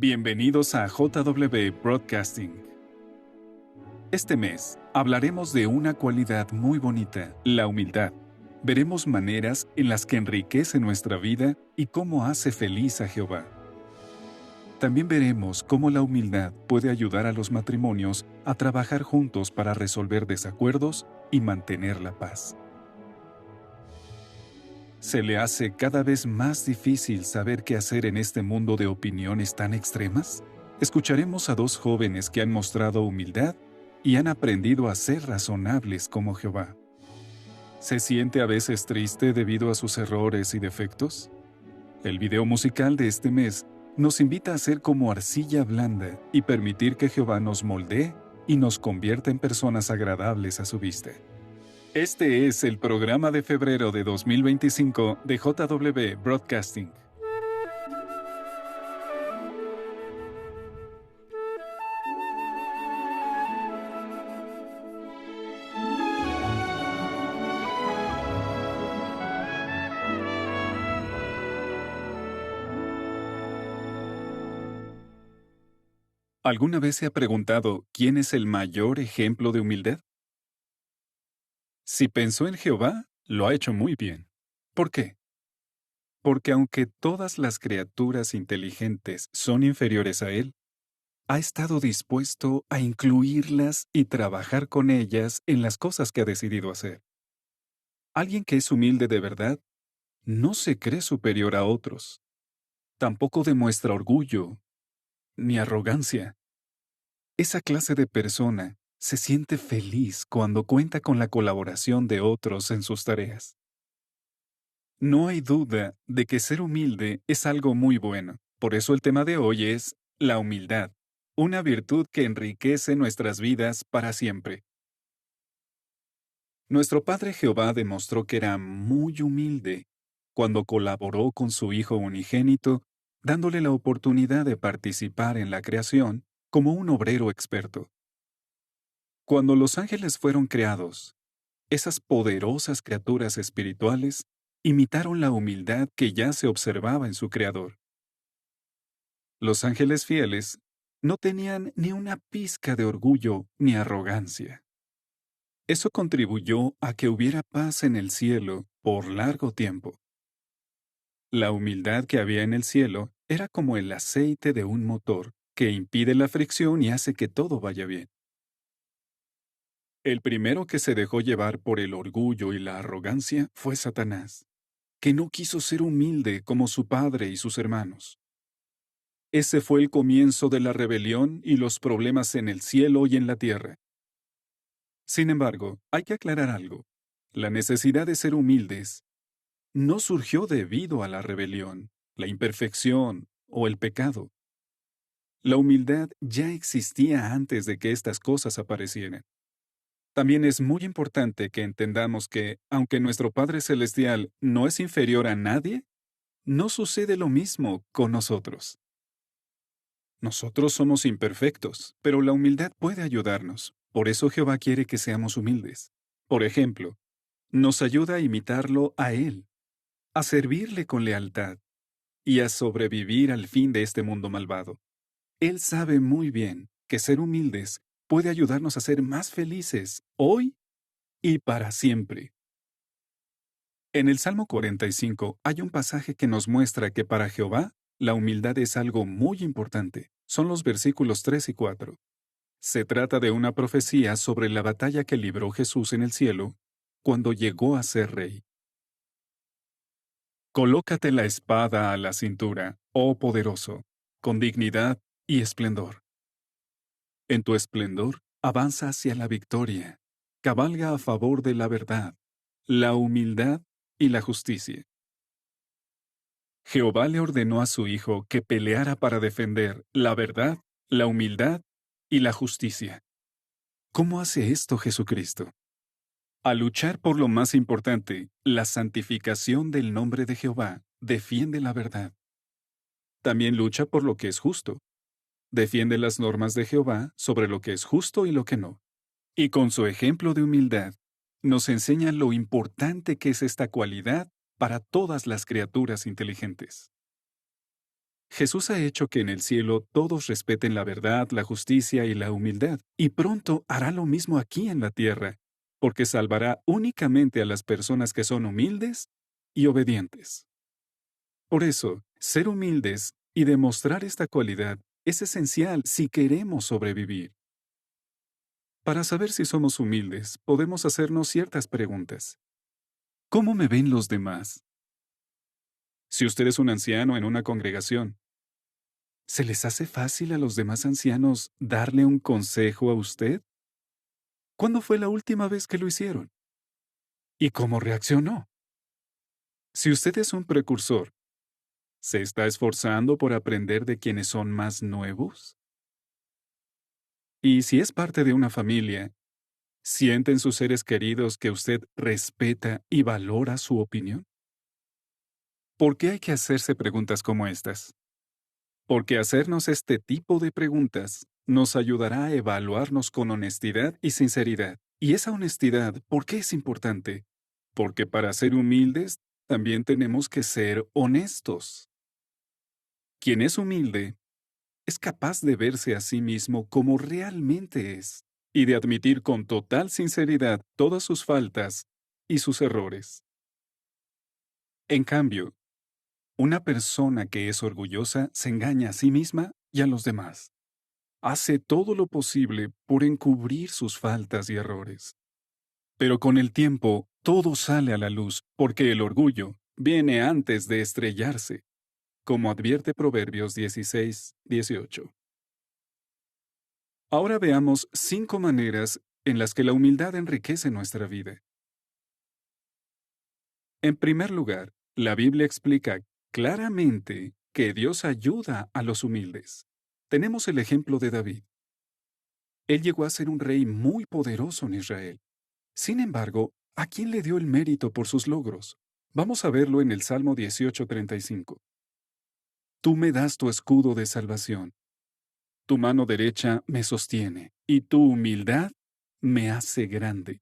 Bienvenidos a JW Broadcasting. Este mes hablaremos de una cualidad muy bonita, la humildad. Veremos maneras en las que enriquece nuestra vida y cómo hace feliz a Jehová. También veremos cómo la humildad puede ayudar a los matrimonios a trabajar juntos para resolver desacuerdos y mantener la paz. ¿Se le hace cada vez más difícil saber qué hacer en este mundo de opiniones tan extremas? Escucharemos a dos jóvenes que han mostrado humildad y han aprendido a ser razonables como Jehová. ¿Se siente a veces triste debido a sus errores y defectos? El video musical de este mes nos invita a ser como arcilla blanda y permitir que Jehová nos moldee y nos convierta en personas agradables a su vista. Este es el programa de febrero de 2025 de JW Broadcasting. ¿Alguna vez se ha preguntado quién es el mayor ejemplo de humildad? Si pensó en Jehová, lo ha hecho muy bien. ¿Por qué? Porque aunque todas las criaturas inteligentes son inferiores a Él, ha estado dispuesto a incluirlas y trabajar con ellas en las cosas que ha decidido hacer. Alguien que es humilde de verdad no se cree superior a otros. Tampoco demuestra orgullo ni arrogancia. Esa clase de persona se siente feliz cuando cuenta con la colaboración de otros en sus tareas. No hay duda de que ser humilde es algo muy bueno. Por eso el tema de hoy es la humildad, una virtud que enriquece nuestras vidas para siempre. Nuestro Padre Jehová demostró que era muy humilde cuando colaboró con su Hijo unigénito, dándole la oportunidad de participar en la creación como un obrero experto. Cuando los ángeles fueron creados, esas poderosas criaturas espirituales imitaron la humildad que ya se observaba en su Creador. Los ángeles fieles no tenían ni una pizca de orgullo ni arrogancia. Eso contribuyó a que hubiera paz en el cielo por largo tiempo. La humildad que había en el cielo era como el aceite de un motor que impide la fricción y hace que todo vaya bien. El primero que se dejó llevar por el orgullo y la arrogancia fue Satanás, que no quiso ser humilde como su padre y sus hermanos. Ese fue el comienzo de la rebelión y los problemas en el cielo y en la tierra. Sin embargo, hay que aclarar algo. La necesidad de ser humildes no surgió debido a la rebelión, la imperfección o el pecado. La humildad ya existía antes de que estas cosas aparecieran. También es muy importante que entendamos que, aunque nuestro Padre Celestial no es inferior a nadie, no sucede lo mismo con nosotros. Nosotros somos imperfectos, pero la humildad puede ayudarnos. Por eso Jehová quiere que seamos humildes. Por ejemplo, nos ayuda a imitarlo a Él, a servirle con lealtad y a sobrevivir al fin de este mundo malvado. Él sabe muy bien que ser humildes puede ayudarnos a ser más felices hoy y para siempre. En el Salmo 45 hay un pasaje que nos muestra que para Jehová la humildad es algo muy importante. Son los versículos 3 y 4. Se trata de una profecía sobre la batalla que libró Jesús en el cielo cuando llegó a ser rey. Colócate la espada a la cintura, oh poderoso, con dignidad y esplendor. En tu esplendor avanza hacia la victoria, cabalga a favor de la verdad, la humildad y la justicia. Jehová le ordenó a su Hijo que peleara para defender la verdad, la humildad y la justicia. ¿Cómo hace esto Jesucristo? Al luchar por lo más importante, la santificación del nombre de Jehová, defiende la verdad. También lucha por lo que es justo. Defiende las normas de Jehová sobre lo que es justo y lo que no. Y con su ejemplo de humildad, nos enseña lo importante que es esta cualidad para todas las criaturas inteligentes. Jesús ha hecho que en el cielo todos respeten la verdad, la justicia y la humildad, y pronto hará lo mismo aquí en la tierra, porque salvará únicamente a las personas que son humildes y obedientes. Por eso, ser humildes y demostrar esta cualidad es esencial si queremos sobrevivir. Para saber si somos humildes, podemos hacernos ciertas preguntas. ¿Cómo me ven los demás? Si usted es un anciano en una congregación, ¿se les hace fácil a los demás ancianos darle un consejo a usted? ¿Cuándo fue la última vez que lo hicieron? ¿Y cómo reaccionó? Si usted es un precursor, ¿se está esforzando por aprender de quienes son más nuevos? Y si es parte de una familia, ¿sienten sus seres queridos que usted respeta y valora su opinión? ¿Por qué hay que hacerse preguntas como estas? Porque hacernos este tipo de preguntas nos ayudará a evaluarnos con honestidad y sinceridad. Y esa honestidad, ¿por qué es importante? Porque para ser humildes, también tenemos que ser honestos. Quien es humilde es capaz de verse a sí mismo como realmente es y de admitir con total sinceridad todas sus faltas y sus errores. En cambio, una persona que es orgullosa se engaña a sí misma y a los demás. Hace todo lo posible por encubrir sus faltas y errores. Pero con el tiempo, todo sale a la luz porque el orgullo viene antes de estrellarse, como advierte Proverbios 16:18. Ahora veamos 5 maneras en las que la humildad enriquece nuestra vida. En primer lugar, la Biblia explica claramente que Dios ayuda a los humildes. Tenemos el ejemplo de David. Él llegó a ser un rey muy poderoso en Israel. Sin embargo, ¿a quién le dio el mérito por sus logros? Vamos a verlo en el Salmo 18:35. Tú me das tu escudo de salvación, tu mano derecha me sostiene, y tu humildad me hace grande.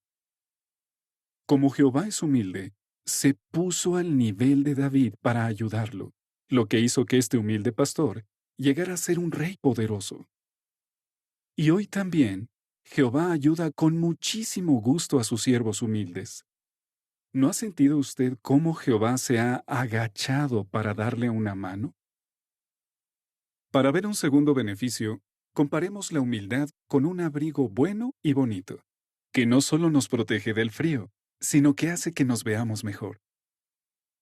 Como Jehová es humilde, se puso al nivel de David para ayudarlo, lo que hizo que este humilde pastor llegara a ser un rey poderoso. Y hoy también, Jehová ayuda con muchísimo gusto a sus siervos humildes. ¿No ha sentido usted cómo Jehová se ha agachado para darle una mano? Para ver un segundo beneficio, comparemos la humildad con un abrigo bueno y bonito, que no solo nos protege del frío, sino que hace que nos veamos mejor.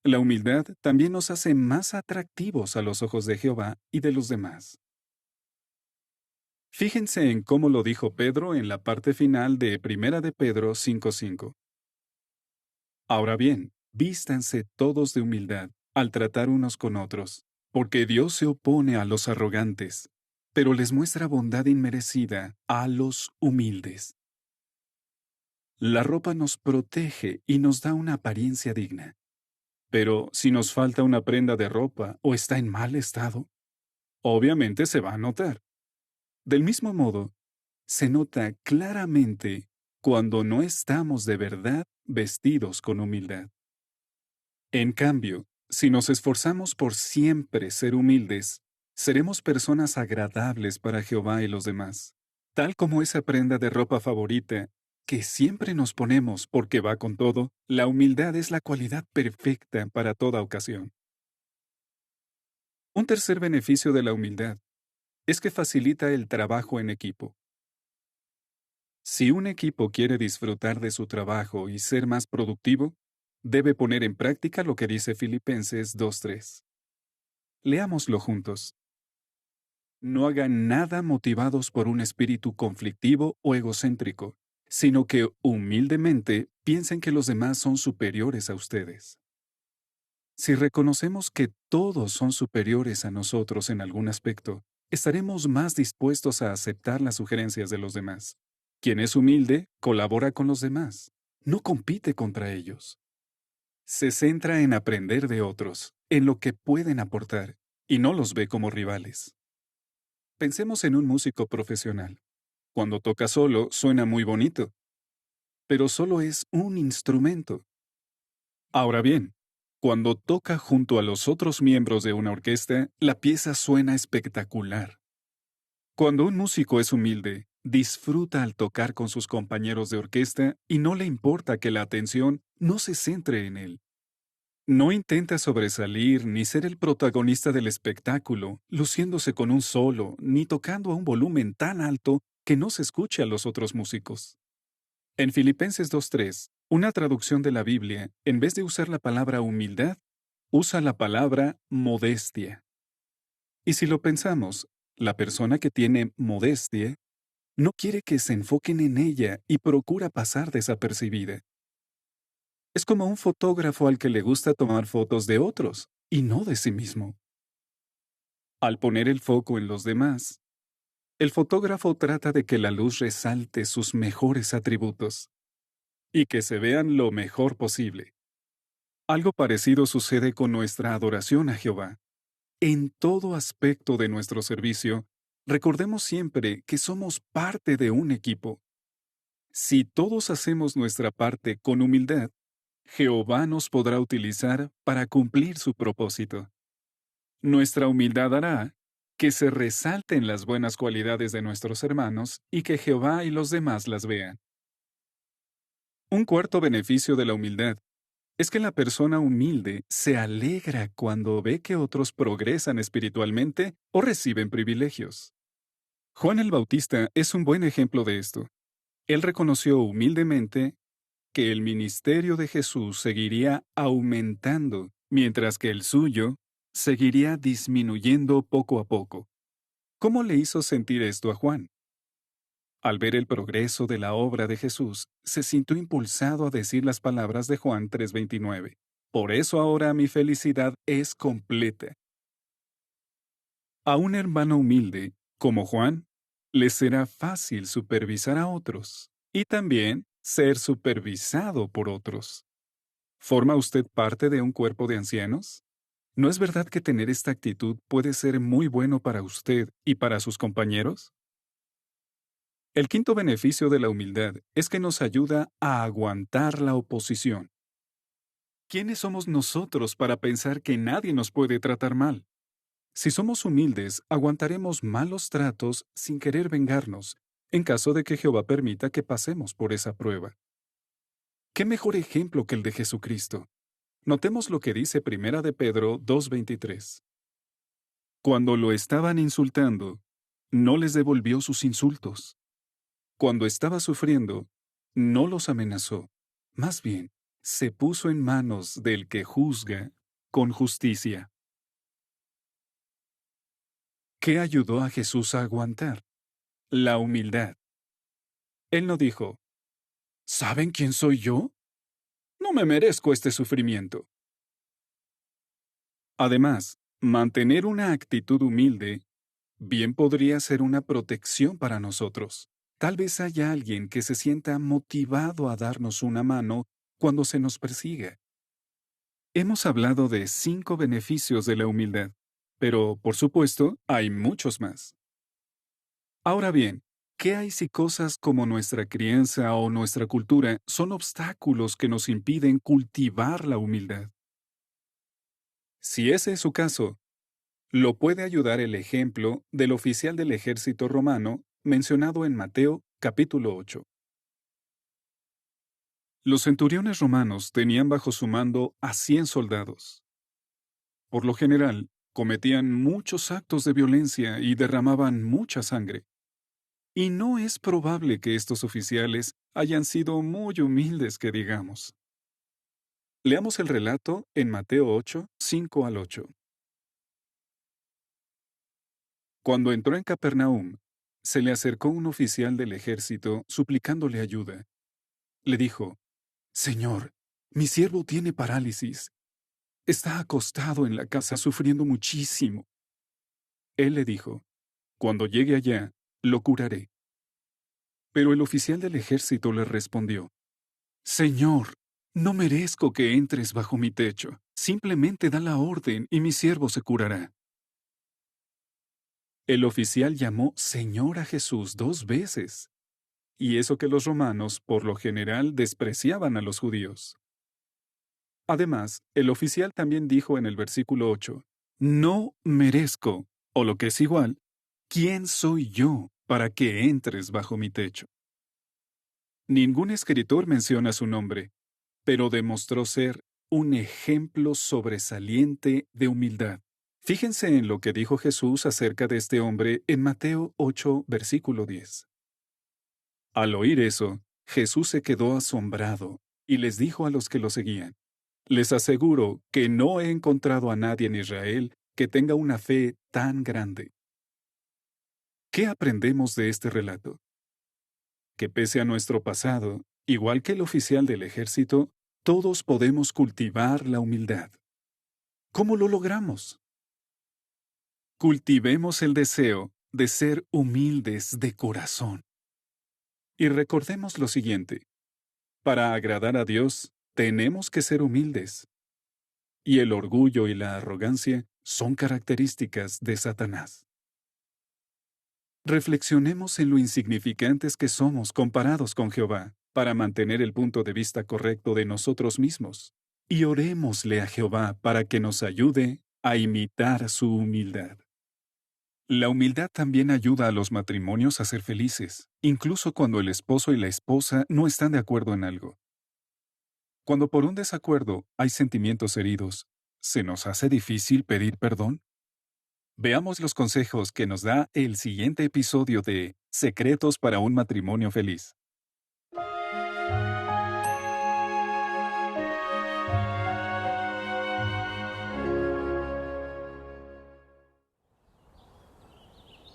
La humildad también nos hace más atractivos a los ojos de Jehová y de los demás. Fíjense en cómo lo dijo Pedro en la parte final de Primera de Pedro 5:5. Ahora bien, vístanse todos de humildad al tratar unos con otros, porque Dios se opone a los arrogantes, pero les muestra bondad inmerecida a los humildes. La ropa nos protege y nos da una apariencia digna. Pero si nos falta una prenda de ropa o está en mal estado, obviamente se va a notar. Del mismo modo, se nota claramente cuando no estamos de verdad vestidos con humildad. En cambio, si nos esforzamos por siempre ser humildes, seremos personas agradables para Jehová y los demás, tal como esa prenda de ropa favorita que siempre nos ponemos porque va con todo. La humildad es la cualidad perfecta para toda ocasión. Un tercer beneficio de la humildad es que facilita el trabajo en equipo. Si un equipo quiere disfrutar de su trabajo y ser más productivo, debe poner en práctica lo que dice Filipenses 2:3. Leámoslo juntos. No hagan nada motivados por un espíritu conflictivo o egocéntrico, sino que humildemente piensen que los demás son superiores a ustedes. Si reconocemos que todos son superiores a nosotros en algún aspecto, estaremos más dispuestos a aceptar las sugerencias de los demás. Quien es humilde colabora con los demás, no compite contra ellos. Se centra en aprender de otros, en lo que pueden aportar, y no los ve como rivales. Pensemos en un músico profesional. Cuando toca solo, suena muy bonito, pero solo es un instrumento. Ahora bien, Cuando toca junto a los otros miembros de una orquesta, la pieza suena espectacular. Cuando un músico es humilde, disfruta al tocar con sus compañeros de orquesta y no le importa que la atención no se centre en él. No intenta sobresalir ni ser el protagonista del espectáculo, luciéndose con un solo, ni tocando a un volumen tan alto que no se escuche a los otros músicos. En Filipenses 2:3, una traducción de la Biblia, en vez de usar la palabra humildad, usa la palabra modestia. Y si lo pensamos, la persona que tiene modestia no quiere que se enfoquen en ella y procura pasar desapercibida. Es como un fotógrafo al que le gusta tomar fotos de otros y no de sí mismo. Al poner el foco en los demás, el fotógrafo trata de que la luz resalte sus mejores atributos y que se vean lo mejor posible. Algo parecido sucede con nuestra adoración a Jehová. En todo aspecto de nuestro servicio, recordemos siempre que somos parte de un equipo. Si todos hacemos nuestra parte con humildad, Jehová nos podrá utilizar para cumplir su propósito. Nuestra humildad hará que se resalten las buenas cualidades de nuestros hermanos y que Jehová y los demás las vean. Un cuarto beneficio de la humildad es que la persona humilde se alegra cuando ve que otros progresan espiritualmente o reciben privilegios. Juan el Bautista es un buen ejemplo de esto. Él reconoció humildemente que el ministerio de Jesús seguiría aumentando, mientras que el suyo seguiría disminuyendo poco a poco. ¿Cómo le hizo sentir esto a Juan? Al ver el progreso de la obra de Jesús, se sintió impulsado a decir las palabras de Juan 3:29. Por eso ahora mi felicidad es completa. A un hermano humilde, como Juan, le será fácil supervisar a otros y también ser supervisado por otros. ¿Forma usted parte de un cuerpo de ancianos? ¿No es verdad que tener esta actitud puede ser muy bueno para usted y para sus compañeros? El quinto beneficio de la humildad es que nos ayuda a aguantar la oposición. ¿Quiénes somos nosotros para pensar que nadie nos puede tratar mal? Si somos humildes, aguantaremos malos tratos sin querer vengarnos, en caso de que Jehová permita que pasemos por esa prueba. ¿Qué mejor ejemplo que el de Jesucristo? Notemos lo que dice Primera de Pedro 2:23. Cuando lo estaban insultando, no les devolvió sus insultos. Cuando estaba sufriendo, no los amenazó. Más bien, se puso en manos del que juzga con justicia. ¿Qué ayudó a Jesús a aguantar? La humildad. Él no dijo, ¿saben quién soy yo? No me merezco este sufrimiento. Además, mantener una actitud humilde bien podría ser una protección para nosotros. Tal vez haya alguien que se sienta motivado a darnos una mano cuando se nos persiga. Hemos hablado de 5 beneficios de la humildad, pero, por supuesto, hay muchos más. Ahora bien, ¿qué hay si cosas como nuestra crianza o nuestra cultura son obstáculos que nos impiden cultivar la humildad? Si ese es su caso, lo puede ayudar el ejemplo del oficial del ejército romano mencionado en Mateo capítulo 8. Los centuriones romanos tenían bajo su mando a 100 soldados. Por lo general, cometían muchos actos de violencia y derramaban mucha sangre. Y no es probable que estos oficiales hayan sido muy humildes que digamos. Leamos el relato en Mateo 8, 5 al 8. Cuando entró en Capernaum, se le acercó un oficial del ejército suplicándole ayuda. Le dijo, Señor, mi siervo tiene parálisis. Está acostado en la casa sufriendo muchísimo. Él le dijo, cuando llegue allá, lo curaré. Pero el oficial del ejército le respondió, Señor, no merezco que entres bajo mi techo. Simplemente da la orden y mi siervo se curará. El oficial llamó Señor a Jesús 2 veces, y eso que los romanos por lo general despreciaban a los judíos. Además, el oficial también dijo en el versículo 8, no merezco, o lo que es igual, ¿quién soy yo para que entres bajo mi techo? Ningún escritor menciona su nombre, pero demostró ser un ejemplo sobresaliente de humildad. Fíjense en lo que dijo Jesús acerca de este hombre en Mateo 8, versículo 10. Al oír eso, Jesús se quedó asombrado y les dijo a los que lo seguían, les aseguro que no he encontrado a nadie en Israel que tenga una fe tan grande. ¿Qué aprendemos de este relato? Que pese a nuestro pasado, igual que el oficial del ejército, todos podemos cultivar la humildad. ¿Cómo lo logramos? Cultivemos el deseo de ser humildes de corazón. Y recordemos lo siguiente, para agradar a Dios, tenemos que ser humildes. Y el orgullo y la arrogancia son características de Satanás. Reflexionemos en lo insignificantes que somos comparados con Jehová, para mantener el punto de vista correcto de nosotros mismos. Y orémosle a Jehová para que nos ayude a imitar su humildad. La humildad también ayuda a los matrimonios a ser felices, incluso cuando el esposo y la esposa no están de acuerdo en algo. Cuando por un desacuerdo hay sentimientos heridos, ¿se nos hace difícil pedir perdón? Veamos los consejos que nos da el siguiente episodio de Secretos para un matrimonio feliz.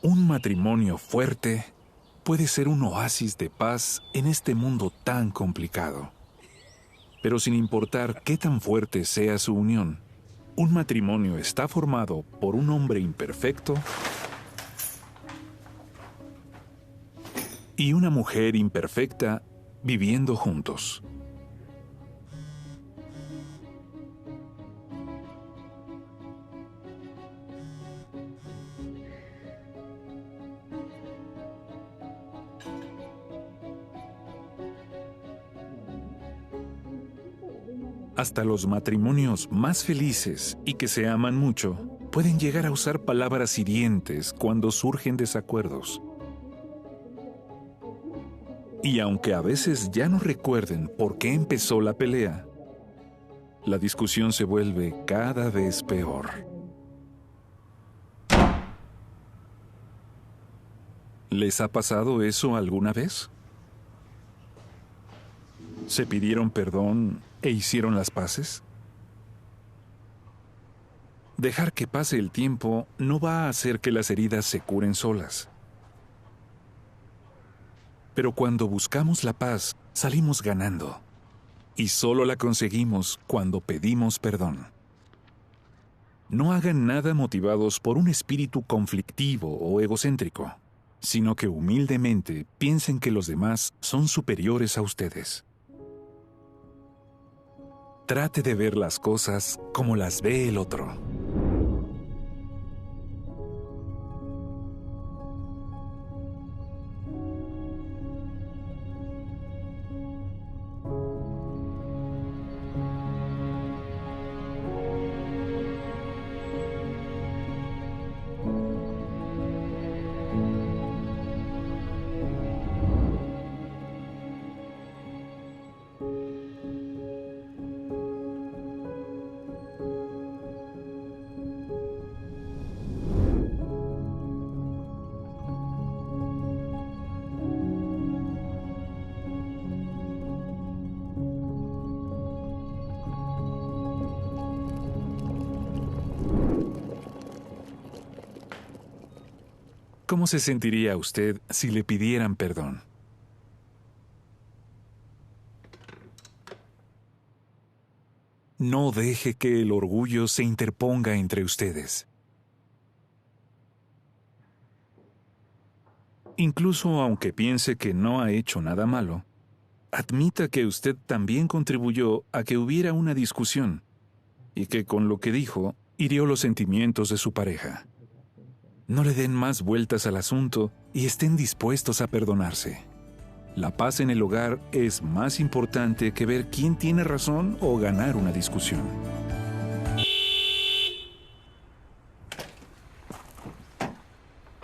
Un matrimonio fuerte puede ser un oasis de paz en este mundo tan complicado. Pero sin importar qué tan fuerte sea su unión, un matrimonio está formado por un hombre imperfecto y una mujer imperfecta viviendo juntos. Hasta los matrimonios más felices y que se aman mucho pueden llegar a usar palabras hirientes cuando surgen desacuerdos. Y aunque a veces ya no recuerden por qué empezó la pelea, la discusión se vuelve cada vez peor. ¿Les ha pasado eso alguna vez? ¿Se pidieron perdón e hicieron las paces? Dejar que pase el tiempo no va a hacer que las heridas se curen solas. Pero cuando buscamos la paz, salimos ganando. Y solo la conseguimos cuando pedimos perdón. No hagan nada motivados por un espíritu conflictivo o egocéntrico, sino que humildemente piensen que los demás son superiores a ustedes. Trate de ver las cosas como las ve el otro. ¿Cómo se sentiría usted si le pidieran perdón? No deje que el orgullo se interponga entre ustedes. Incluso aunque piense que no ha hecho nada malo, admita que usted también contribuyó a que hubiera una discusión y que con lo que dijo hirió los sentimientos de su pareja. No le den más vueltas al asunto y estén dispuestos a perdonarse. La paz en el hogar es más importante que ver quién tiene razón o ganar una discusión.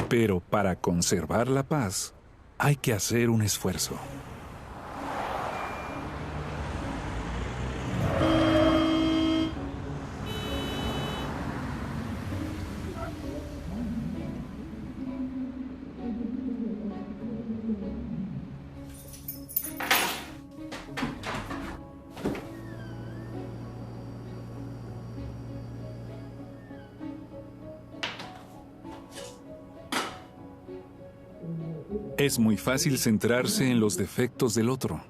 Pero para conservar la paz, hay que hacer un esfuerzo. Es muy fácil centrarse en los defectos del otro.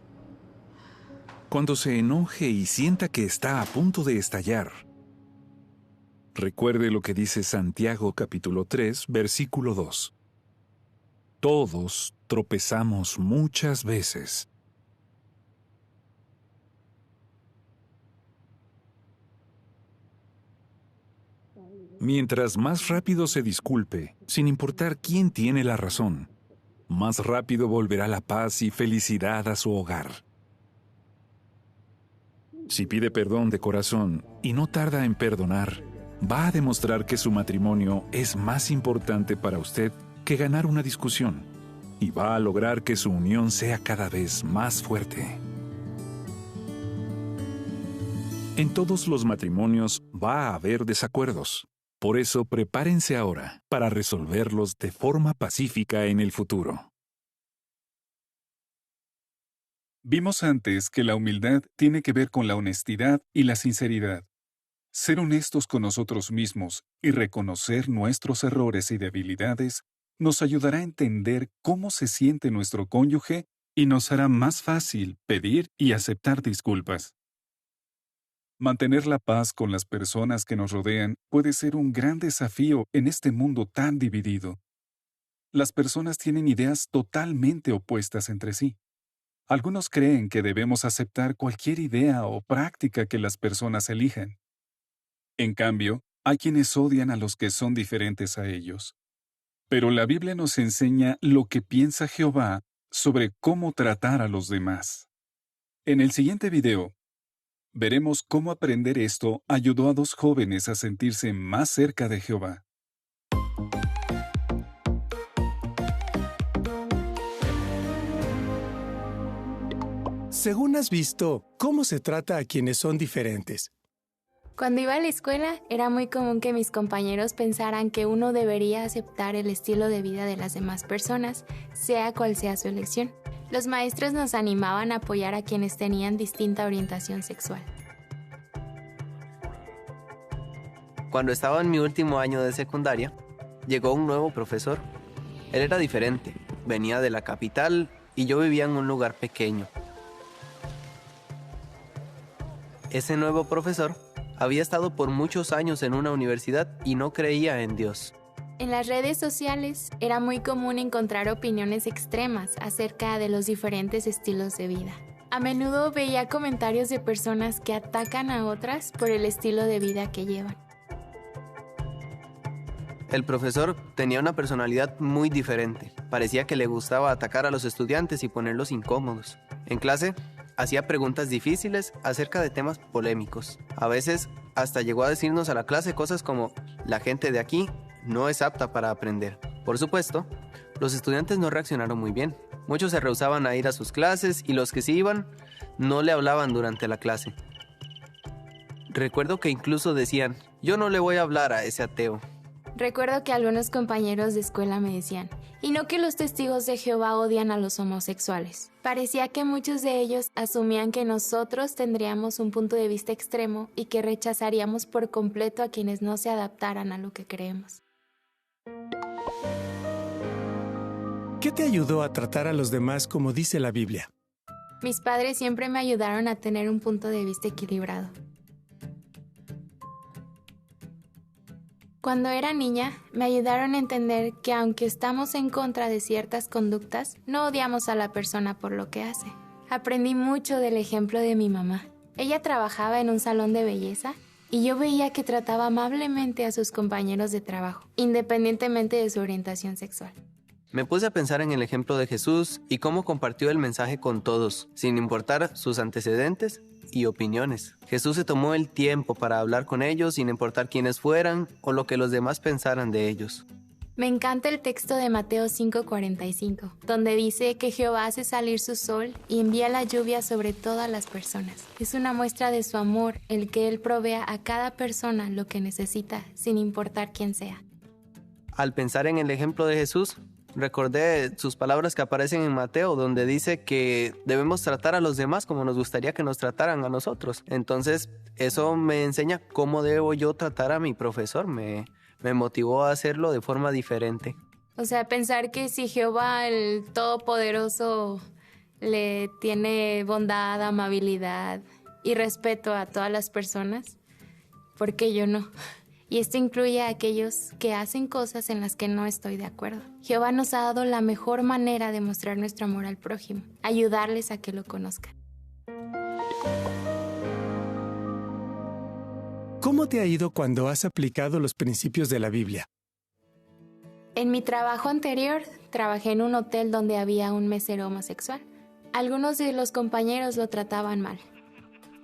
Cuando se enoje y sienta que está a punto de estallar, recuerde lo que dice Santiago capítulo 3, versículo 2. Todos tropezamos muchas veces. Mientras más rápido se disculpe, sin importar quién tiene la razón, más rápido volverá la paz y felicidad a su hogar. Si pide perdón de corazón y no tarda en perdonar, va a demostrar que su matrimonio es más importante para usted que ganar una discusión, y va a lograr que su unión sea cada vez más fuerte. En todos los matrimonios va a haber desacuerdos. Por eso prepárense ahora para resolverlos de forma pacífica en el futuro. Vimos antes que la humildad tiene que ver con la honestidad y la sinceridad. Ser honestos con nosotros mismos y reconocer nuestros errores y debilidades nos ayudará a entender cómo se siente nuestro cónyuge y nos hará más fácil pedir y aceptar disculpas. Mantener la paz con las personas que nos rodean puede ser un gran desafío en este mundo tan dividido. Las personas tienen ideas totalmente opuestas entre sí. Algunos creen que debemos aceptar cualquier idea o práctica que las personas elijan. En cambio, hay quienes odian a los que son diferentes a ellos. Pero la Biblia nos enseña lo que piensa Jehová sobre cómo tratar a los demás. En el siguiente video, veremos cómo aprender esto ayudó a 2 jóvenes a sentirse más cerca de Jehová. Según has visto, ¿cómo se trata a quienes son diferentes? Cuando iba a la escuela, era muy común que mis compañeros pensaran que uno debería aceptar el estilo de vida de las demás personas, sea cual sea su elección. Los maestros nos animaban a apoyar a quienes tenían distinta orientación sexual. Cuando estaba en mi último año de secundaria, llegó un nuevo profesor. Él era diferente, venía de la capital y yo vivía en un lugar pequeño. Ese nuevo profesor había estado por muchos años en una universidad y no creía en Dios. En las redes sociales era muy común encontrar opiniones extremas acerca de los diferentes estilos de vida. A menudo veía comentarios de personas que atacan a otras por el estilo de vida que llevan. El profesor tenía una personalidad muy diferente. Parecía que le gustaba atacar a los estudiantes y ponerlos incómodos. En clase, hacía preguntas difíciles acerca de temas polémicos. A veces, hasta llegó a decirnos a la clase cosas como: la gente de aquí no es apta para aprender. Por supuesto, los estudiantes no reaccionaron muy bien. Muchos se rehusaban a ir a sus clases y los que sí iban, no le hablaban durante la clase. Recuerdo que incluso decían: yo no le voy a hablar a ese ateo. Recuerdo que algunos compañeros de escuela me decían: ¿y no que los testigos de Jehová odian a los homosexuales? Parecía que muchos de ellos asumían que nosotros tendríamos un punto de vista extremo y que rechazaríamos por completo a quienes no se adaptaran a lo que creemos. ¿Qué te ayudó a tratar a los demás como dice la Biblia? Mis padres siempre me ayudaron a tener un punto de vista equilibrado. Cuando era niña, me ayudaron a entender que aunque estamos en contra de ciertas conductas, no odiamos a la persona por lo que hace. Aprendí mucho del ejemplo de mi mamá. Ella trabajaba en un salón de belleza y yo veía que trataba amablemente a sus compañeros de trabajo, independientemente de su orientación sexual. Me puse a pensar en el ejemplo de Jesús y cómo compartió el mensaje con todos, sin importar sus antecedentes y opiniones. Jesús se tomó el tiempo para hablar con ellos sin importar quiénes fueran o lo que los demás pensaran de ellos. Me encanta el texto de Mateo 5:45, donde dice que Jehová hace salir su sol y envía la lluvia sobre todas las personas. Es una muestra de su amor el que Él provea a cada persona lo que necesita, sin importar quién sea. Al pensar en el ejemplo de Jesús, recordé sus palabras que aparecen en Mateo, donde dice que debemos tratar a los demás como nos gustaría que nos trataran a nosotros. Entonces, eso me enseña cómo debo yo tratar a mi profesor. Me motivó a hacerlo de forma diferente. O sea, pensar que si Jehová, el Todopoderoso, le tiene bondad, amabilidad y respeto a todas las personas, ¿por qué yo no? Y esto incluye a aquellos que hacen cosas en las que no estoy de acuerdo. Jehová nos ha dado la mejor manera de mostrar nuestro amor al prójimo, ayudarles a que lo conozcan. ¿Cómo te ha ido cuando has aplicado los principios de la Biblia? En mi trabajo anterior, trabajé en un hotel donde había un mesero homosexual. Algunos de los compañeros lo trataban mal.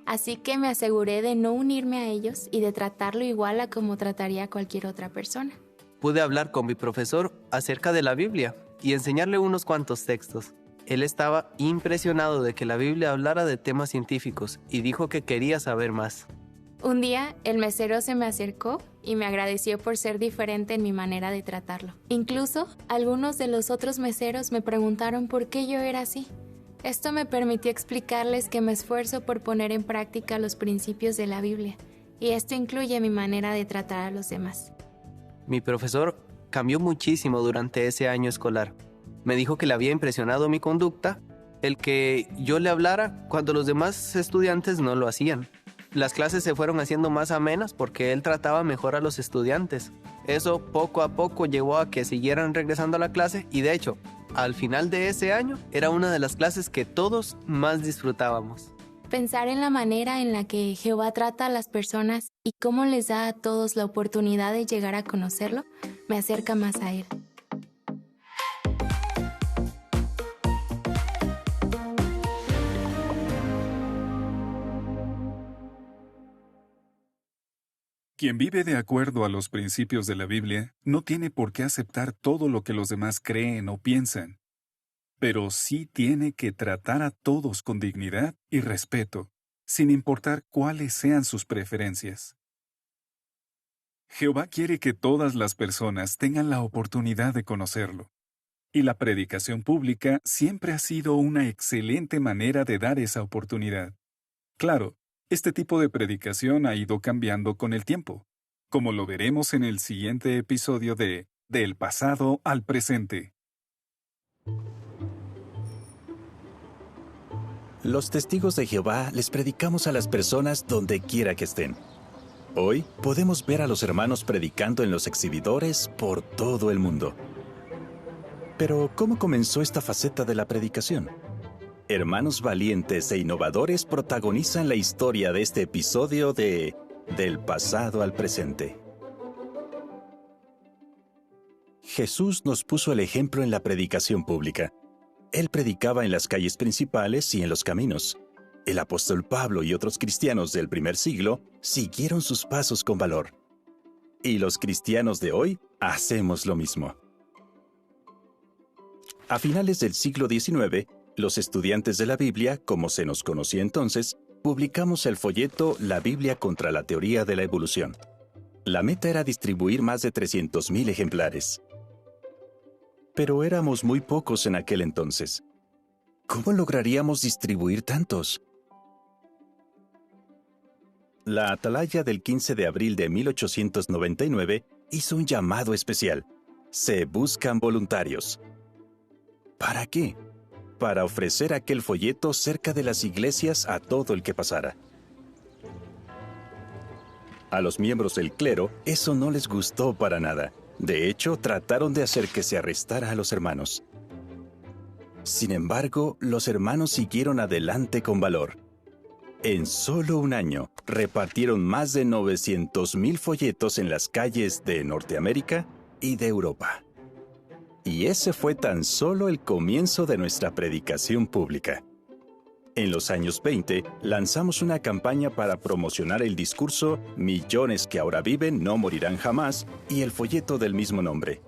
Así que me aseguré de no unirme a ellos y de tratarlo igual a como trataría a cualquier otra persona. Pude hablar con mi profesor acerca de la Biblia y enseñarle unos cuantos textos. Él estaba impresionado de que la Biblia hablara de temas científicos y dijo que quería saber más. Un día, el mesero se me acercó y me agradeció por ser diferente en mi manera de tratarlo. Incluso, algunos de los otros meseros me preguntaron por qué yo era así. Esto me permitió explicarles que me esfuerzo por poner en práctica los principios de la Biblia, y esto incluye mi manera de tratar a los demás. Mi profesor cambió muchísimo durante ese año escolar. Me dijo que le había impresionado mi conducta, el que yo le hablara cuando los demás estudiantes no lo hacían. Las clases se fueron haciendo más amenas porque él trataba mejor a los estudiantes. Eso poco a poco llevó a que siguieran regresando a la clase y de hecho, al final de ese año, era una de las clases que todos más disfrutábamos. Pensar en la manera en la que Jehová trata a las personas y cómo les da a todos la oportunidad de llegar a conocerlo, me acerca más a Él. Quien vive de acuerdo a los principios de la Biblia no tiene por qué aceptar todo lo que los demás creen o piensan, pero sí tiene que tratar a todos con dignidad y respeto, sin importar cuáles sean sus preferencias. Jehová quiere que todas las personas tengan la oportunidad de conocerlo, y la predicación pública siempre ha sido una excelente manera de dar esa oportunidad. Claro, este tipo de predicación ha ido cambiando con el tiempo, como lo veremos en el siguiente episodio de Del pasado al presente. Los testigos de Jehová les predicamos a las personas donde quiera que estén. Hoy podemos ver a los hermanos predicando en los exhibidores por todo el mundo. Pero, ¿cómo comenzó esta faceta de la predicación? Hermanos valientes e innovadores protagonizan la historia de este episodio de Del pasado al presente. Jesús nos puso el ejemplo en la predicación pública. Él predicaba en las calles principales y en los caminos. El apóstol Pablo y otros cristianos del primer siglo siguieron sus pasos con valor. Y los cristianos de hoy hacemos lo mismo. A finales del siglo XIX, los estudiantes de la Biblia, como se nos conocía entonces, publicamos el folleto La Biblia contra la teoría de la evolución. La meta era distribuir más de 300,000 ejemplares. Pero éramos muy pocos en aquel entonces. ¿Cómo lograríamos distribuir tantos? La Atalaya del 15 de abril de 1899 hizo un llamado especial. Se buscan voluntarios. ¿Para qué? Para ofrecer aquel folleto cerca de las iglesias a todo el que pasara. A los miembros del clero eso no les gustó para nada. De hecho, trataron de hacer que se arrestara a los hermanos. Sin embargo, los hermanos siguieron adelante con valor. En solo un año, repartieron más de 900,000 folletos en las calles de Norteamérica y de Europa. Y ese fue tan solo el comienzo de nuestra predicación pública. En los años 20, lanzamos una campaña para promocionar el discurso Millones que ahora viven no morirán jamás y el folleto del mismo nombre.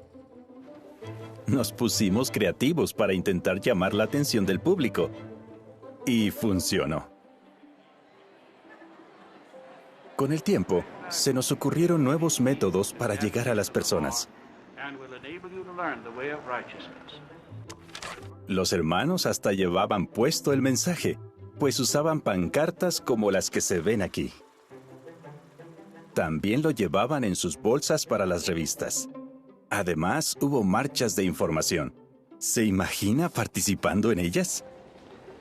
Nos pusimos creativos para intentar llamar la atención del público. Y funcionó. Con el tiempo, se nos ocurrieron nuevos métodos para llegar a las personas. Los hermanos hasta llevaban puesto el mensaje, pues usaban pancartas como las que se ven aquí. También lo llevaban en sus bolsas para las revistas. Además, hubo marchas de información. ¿Se imagina participando en ellas?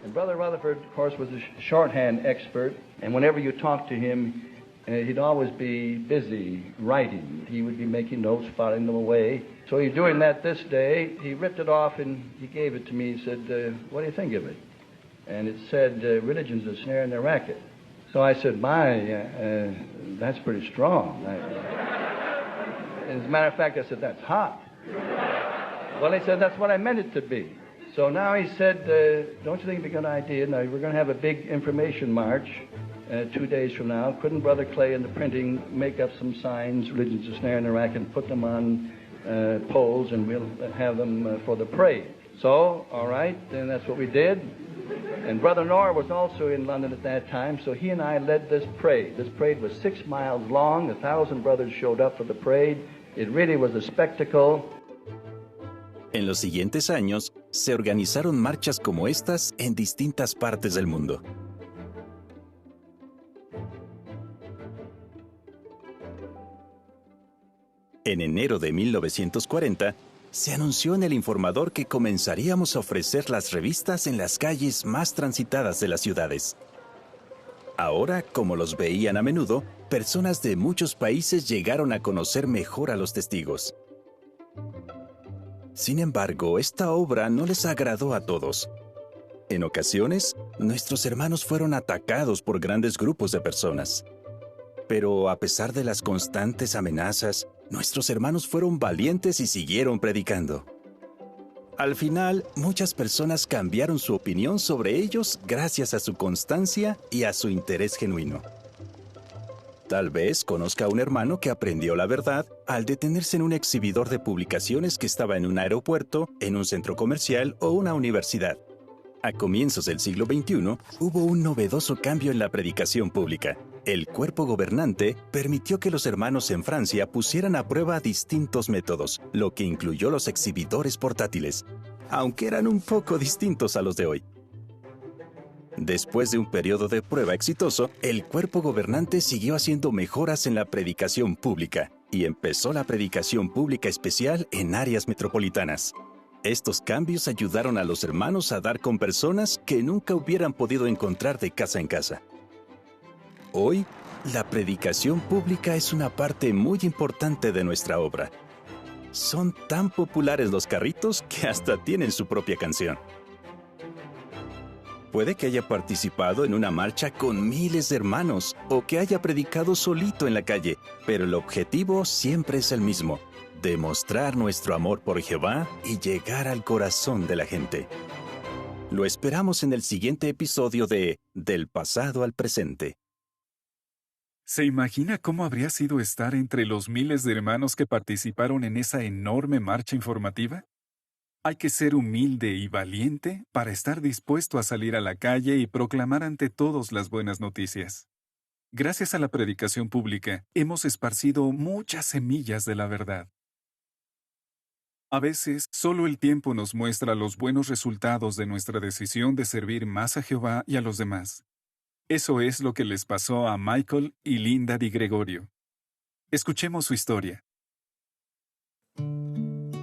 And Brother Rutherford, of course, was a shorthand expert, and whenever you talked to him, he'd always be busy writing. He would be making notes, filing them away. So he's doing that this day. He ripped it off and he gave it to me. He said, what do you think of it? And it said, religion's a snare and a racket. So I said, that's pretty strong. As a matter of fact, I said, that's hot. Well, he said, that's what I meant it to be. So now he said, don't you think it'd be a good idea? Now, we're going to have a big information march 2 days from now. Couldn't Brother Clay in the printing make up some signs, religion's a snare and a racket, and put them on poles, and we'll have them for the parade. So, all right, and that's what we did. And Brother Noah was also in London at that time, so he and I led this parade. This parade was 6 miles long. 1,000 brothers showed up for the parade. It really was a spectacle. En los siguientes años, se organizaron marchas como estas en distintas partes del mundo. En enero de 1940, se anunció en El Informador que comenzaríamos a ofrecer las revistas en las calles más transitadas de las ciudades. Ahora, como los veían a menudo, personas de muchos países llegaron a conocer mejor a los testigos. Sin embargo, esta obra no les agradó a todos. En ocasiones, nuestros hermanos fueron atacados por grandes grupos de personas. Pero a pesar de las constantes amenazas, nuestros hermanos fueron valientes y siguieron predicando. Al final, muchas personas cambiaron su opinión sobre ellos gracias a su constancia y a su interés genuino. Tal vez conozca a un hermano que aprendió la verdad al detenerse en un exhibidor de publicaciones que estaba en un aeropuerto, en un centro comercial o una universidad. A comienzos del siglo XXI, hubo un novedoso cambio en la predicación pública. El cuerpo gobernante permitió que los hermanos en Francia pusieran a prueba distintos métodos, lo que incluyó los exhibidores portátiles, aunque eran un poco distintos a los de hoy. Después de un periodo de prueba exitoso, el cuerpo gobernante siguió haciendo mejoras en la predicación pública y empezó la predicación pública especial en áreas metropolitanas. Estos cambios ayudaron a los hermanos a dar con personas que nunca hubieran podido encontrar de casa en casa. Hoy, la predicación pública es una parte muy importante de nuestra obra. Son tan populares los carritos que hasta tienen su propia canción. Puede que haya participado en una marcha con miles de hermanos o que haya predicado solito en la calle, pero el objetivo siempre es el mismo: demostrar nuestro amor por Jehová y llegar al corazón de la gente. Lo esperamos en el siguiente episodio de Del pasado al presente. ¿Se imagina cómo habría sido estar entre los miles de hermanos que participaron en esa enorme marcha informativa? Hay que ser humilde y valiente para estar dispuesto a salir a la calle y proclamar ante todos las buenas noticias. Gracias a la predicación pública, hemos esparcido muchas semillas de la verdad. A veces, solo el tiempo nos muestra los buenos resultados de nuestra decisión de servir más a Jehová y a los demás. Eso es lo que les pasó a Michael y Linda Di Gregorio. Escuchemos su historia.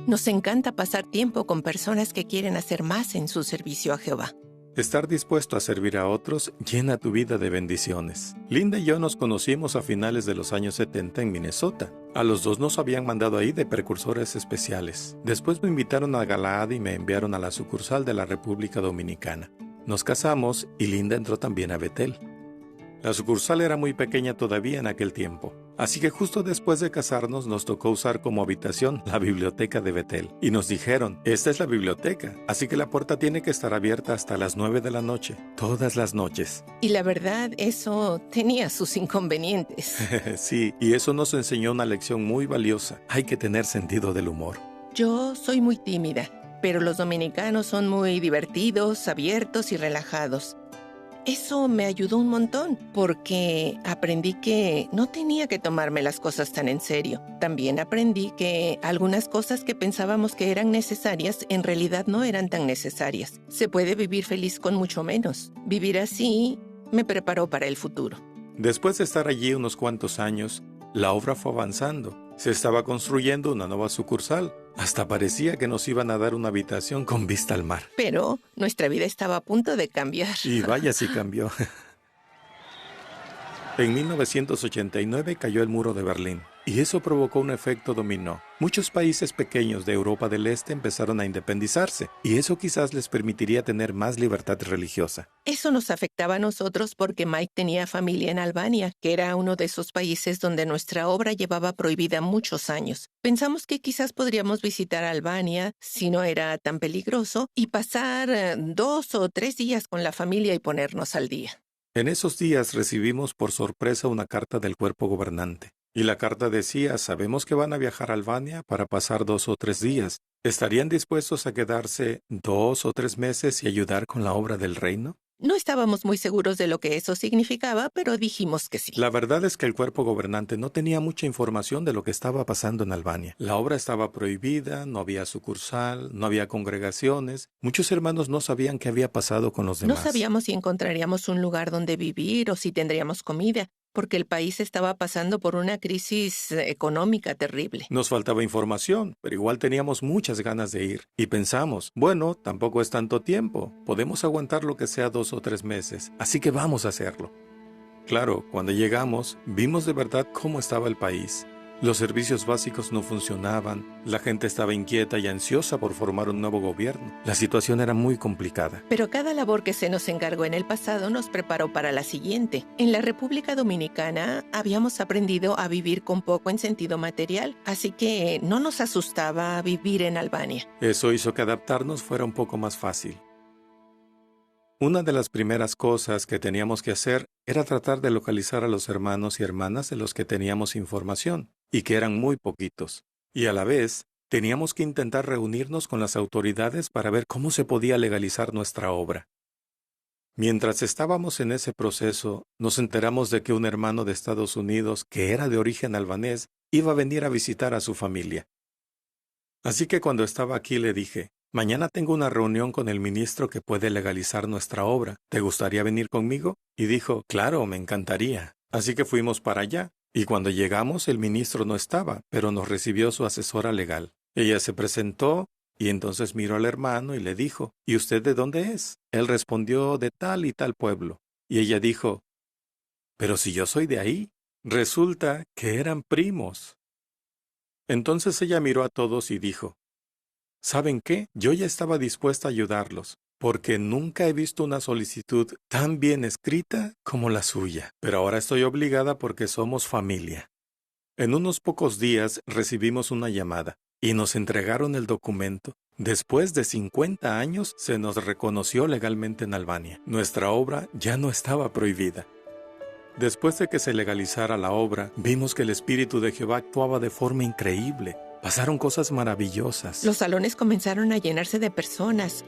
Nos encanta pasar tiempo con personas que quieren hacer más en su servicio a Jehová. Estar dispuesto a servir a otros llena tu vida de bendiciones. Linda y yo nos conocimos a finales de los años 70 en Minnesota. A los dos nos habían mandado ahí de precursores especiales. Después me invitaron a Galaad y me enviaron a la sucursal de la República Dominicana. Nos casamos y Linda entró también a Betel. La sucursal era muy pequeña todavía en aquel tiempo. Así que justo después de casarnos nos tocó usar como habitación la biblioteca de Betel. Y nos dijeron, esta es la biblioteca, así que la puerta tiene que estar abierta hasta las 9 de la noche, todas las noches. Y la verdad, eso tenía sus inconvenientes. Sí, y eso nos enseñó una lección muy valiosa. Hay que tener sentido del humor. Yo soy muy tímida, pero los dominicanos son muy divertidos, abiertos y relajados. Eso me ayudó un montón, porque aprendí que no tenía que tomarme las cosas tan en serio. También aprendí que algunas cosas que pensábamos que eran necesarias, en realidad no eran tan necesarias. Se puede vivir feliz con mucho menos. Vivir así me preparó para el futuro. Después de estar allí unos cuantos años, la obra fue avanzando. Se estaba construyendo una nueva sucursal. Hasta parecía que nos iban a dar una habitación con vista al mar. Pero nuestra vida estaba a punto de cambiar. Y vaya si cambió. En 1989 cayó el muro de Berlín, y eso provocó un efecto dominó. Muchos países pequeños de Europa del Este empezaron a independizarse, y eso quizás les permitiría tener más libertad religiosa. Eso nos afectaba a nosotros porque Mike tenía familia en Albania, que era uno de esos países donde nuestra obra llevaba prohibida muchos años. Pensamos que quizás podríamos visitar Albania, si no era tan peligroso, y pasar 2 o 3 días con la familia y ponernos al día. En esos días recibimos por sorpresa una carta del cuerpo gobernante. Y la carta decía, sabemos que van a viajar a Albania para pasar 2 o 3 días. ¿Estarían dispuestos a quedarse 2 o 3 meses y ayudar con la obra del reino? No estábamos muy seguros de lo que eso significaba, pero dijimos que sí. La verdad es que el cuerpo gobernante no tenía mucha información de lo que estaba pasando en Albania. La obra estaba prohibida, no había sucursal, no había congregaciones. Muchos hermanos no sabían qué había pasado con los demás. No sabíamos si encontraríamos un lugar donde vivir o si tendríamos comida, porque el país estaba pasando por una crisis económica terrible. Nos faltaba información, pero igual teníamos muchas ganas de ir. Y pensamos, bueno, tampoco es tanto tiempo. Podemos aguantar lo que sea 2 o 3 meses, así que vamos a hacerlo. Claro, cuando llegamos, vimos de verdad cómo estaba el país. Los servicios básicos no funcionaban, la gente estaba inquieta y ansiosa por formar un nuevo gobierno. La situación era muy complicada. Pero cada labor que se nos encargó en el pasado nos preparó para la siguiente. En la República Dominicana habíamos aprendido a vivir con poco en sentido material, así que no nos asustaba vivir en Albania. Eso hizo que adaptarnos fuera un poco más fácil. Una de las primeras cosas que teníamos que hacer era tratar de localizar a los hermanos y hermanas de los que teníamos información, y que eran muy poquitos. Y a la vez, teníamos que intentar reunirnos con las autoridades para ver cómo se podía legalizar nuestra obra. Mientras estábamos en ese proceso, nos enteramos de que un hermano de Estados Unidos, que era de origen albanés, iba a venir a visitar a su familia. Así que cuando estaba aquí le dije, mañana tengo una reunión con el ministro que puede legalizar nuestra obra. ¿Te gustaría venir conmigo? Y dijo, claro, me encantaría. Así que fuimos para allá. Y cuando llegamos, el ministro no estaba, pero nos recibió su asesora legal. Ella se presentó y entonces miró al hermano y le dijo, ¿y usted de dónde es? Él respondió, de tal y tal pueblo. Y ella dijo, pero si yo soy de ahí. Resulta que eran primos. Entonces ella miró a todos y dijo, ¿saben qué? Yo ya estaba dispuesta a ayudarlos, porque nunca he visto una solicitud tan bien escrita como la suya. Pero ahora estoy obligada porque somos familia. En unos pocos días recibimos una llamada y nos entregaron el documento. Después de 50 años se nos reconoció legalmente en Albania. Nuestra obra ya no estaba prohibida. Después de que se legalizara la obra, vimos que el Espíritu de Jehová actuaba de forma increíble. Pasaron cosas maravillosas. Los salones comenzaron a llenarse de personas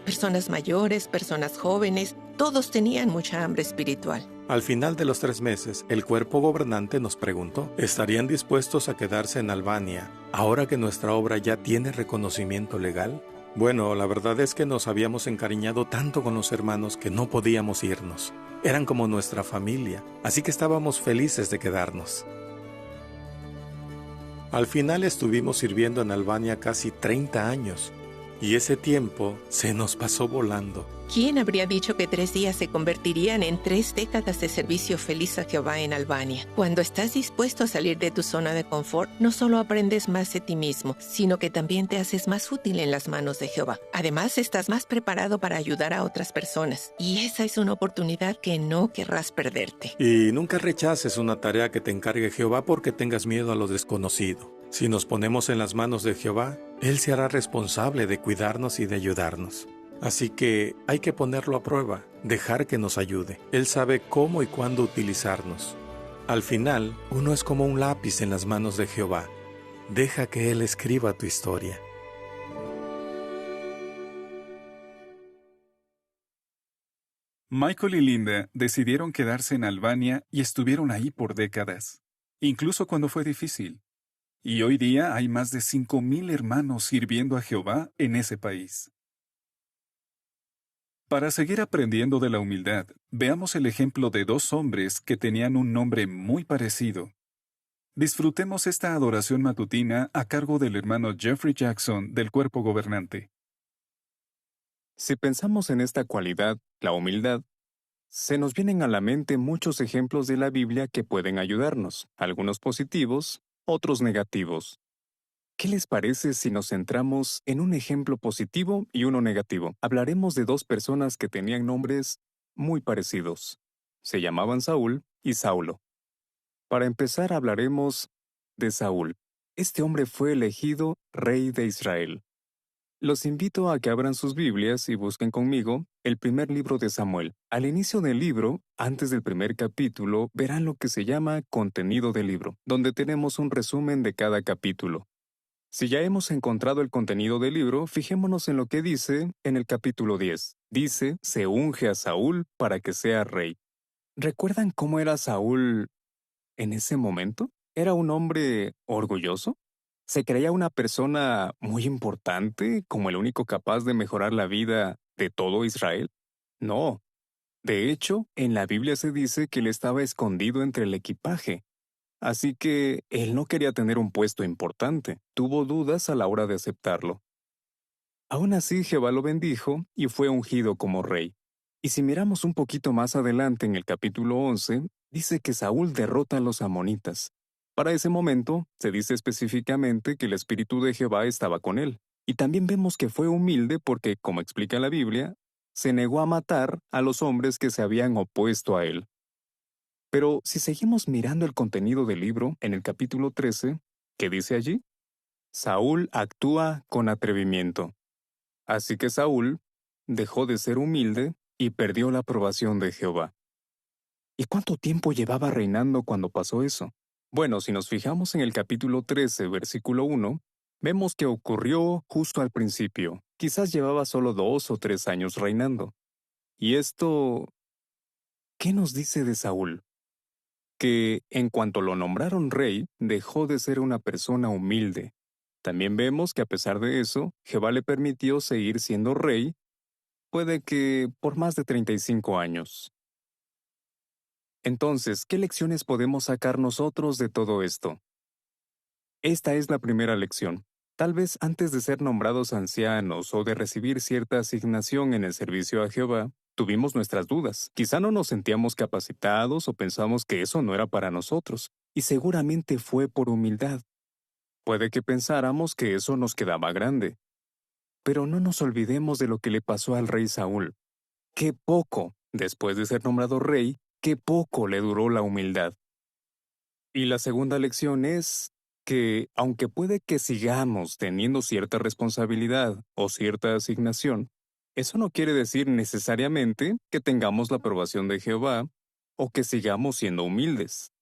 mayores, personas jóvenes. Todos tenían mucha hambre espiritual. Al final de los 3 meses, el cuerpo gobernante nos preguntó, ¿estarían dispuestos a quedarse en Albania ahora que nuestra obra ya tiene reconocimiento legal? Bueno, la verdad es que nos habíamos encariñado tanto con los hermanos que no podíamos irnos. Eran como nuestra familia, así que estábamos felices de quedarnos. Al final estuvimos sirviendo en Albania casi 30 años. Y ese tiempo se nos pasó volando. ¿Quién habría dicho que 3 días se convertirían en 3 décadas de servicio feliz a Jehová en Albania? Cuando estás dispuesto a salir de tu zona de confort, no solo aprendes más de ti mismo, sino que también te haces más útil en las manos de Jehová. Además, estás más preparado para ayudar a otras personas. Y esa es una oportunidad que no querrás perderte. Y nunca rechaces una tarea que te encargue Jehová porque tengas miedo a lo desconocido. Si nos ponemos en las manos de Jehová, Él se hará responsable de cuidarnos y de ayudarnos. Así que hay que ponerlo a prueba, dejar que nos ayude. Él sabe cómo y cuándo utilizarnos. Al final, uno es como un lápiz en las manos de Jehová. Deja que Él escriba tu historia. Michael y Linda decidieron quedarse en Albania y estuvieron ahí por décadas, incluso cuando fue difícil. Y hoy día hay más de 5,000 hermanos sirviendo a Jehová en ese país. Para seguir aprendiendo de la humildad, veamos el ejemplo de 2 hombres que tenían un nombre muy parecido. Disfrutemos esta adoración matutina a cargo del hermano Jeffrey Jackson del Cuerpo Gobernante. Si pensamos en esta cualidad, la humildad, se nos vienen a la mente muchos ejemplos de la Biblia que pueden ayudarnos, algunos positivos, otros negativos. ¿Qué les parece si nos centramos en un ejemplo positivo y uno negativo? Hablaremos de 2 personas que tenían nombres muy parecidos. Se llamaban Saúl y Saulo. Para empezar, hablaremos de Saúl. Este hombre fue elegido rey de Israel. Los invito a que abran sus Biblias y busquen conmigo el primer libro de Samuel. Al inicio del libro, antes del primer capítulo, verán lo que se llama contenido del libro, donde tenemos un resumen de cada capítulo. Si ya hemos encontrado el contenido del libro, fijémonos en lo que dice en el capítulo 10. Dice, se unge a Saúl para que sea rey. ¿Recuerdan cómo era Saúl en ese momento? ¿Era un hombre orgulloso? ¿Se creía una persona muy importante, como el único capaz de mejorar la vida de todo Israel? No. De hecho, en la Biblia se dice que él estaba escondido entre el equipaje. Así que él no quería tener un puesto importante. Tuvo dudas a la hora de aceptarlo. Aún así, Jehová lo bendijo y fue ungido como rey. Y si miramos un poquito más adelante en el capítulo 11, dice que Saúl derrota a los amonitas. Para ese momento, se dice específicamente que el Espíritu de Jehová estaba con él. Y también vemos que fue humilde porque, como explica la Biblia, se negó a matar a los hombres que se habían opuesto a él. Pero si seguimos mirando el contenido del libro, en el capítulo 13, ¿qué dice allí? Saúl actúa con atrevimiento. Así que Saúl dejó de ser humilde y perdió la aprobación de Jehová. ¿Y cuánto tiempo llevaba reinando cuando pasó eso? Bueno, si nos fijamos en el capítulo 13, versículo 1, vemos que ocurrió justo al principio. Quizás llevaba solo 2 o 3 años reinando. Y esto, ¿qué nos dice de Saúl? Que en cuanto lo nombraron rey, dejó de ser una persona humilde. También vemos que a pesar de eso, Jehová le permitió seguir siendo rey, puede que por más de 35 años. Entonces, ¿qué lecciones podemos sacar nosotros de todo esto? Esta es la primera lección. Tal vez antes de ser nombrados ancianos o de recibir cierta asignación en el servicio a Jehová, tuvimos nuestras dudas. Quizá no nos sentíamos capacitados o pensamos que eso no era para nosotros, y seguramente fue por humildad. Puede que pensáramos que eso nos quedaba grande. Pero no nos olvidemos de lo que le pasó al rey Saúl. Qué poco, después de ser nombrado rey, qué poco le duró la humildad. Y la segunda lección es que, aunque puede que sigamos teniendo cierta responsabilidad o cierta asignación, eso no quiere decir necesariamente que tengamos la aprobación de Jehová o que sigamos siendo humildes.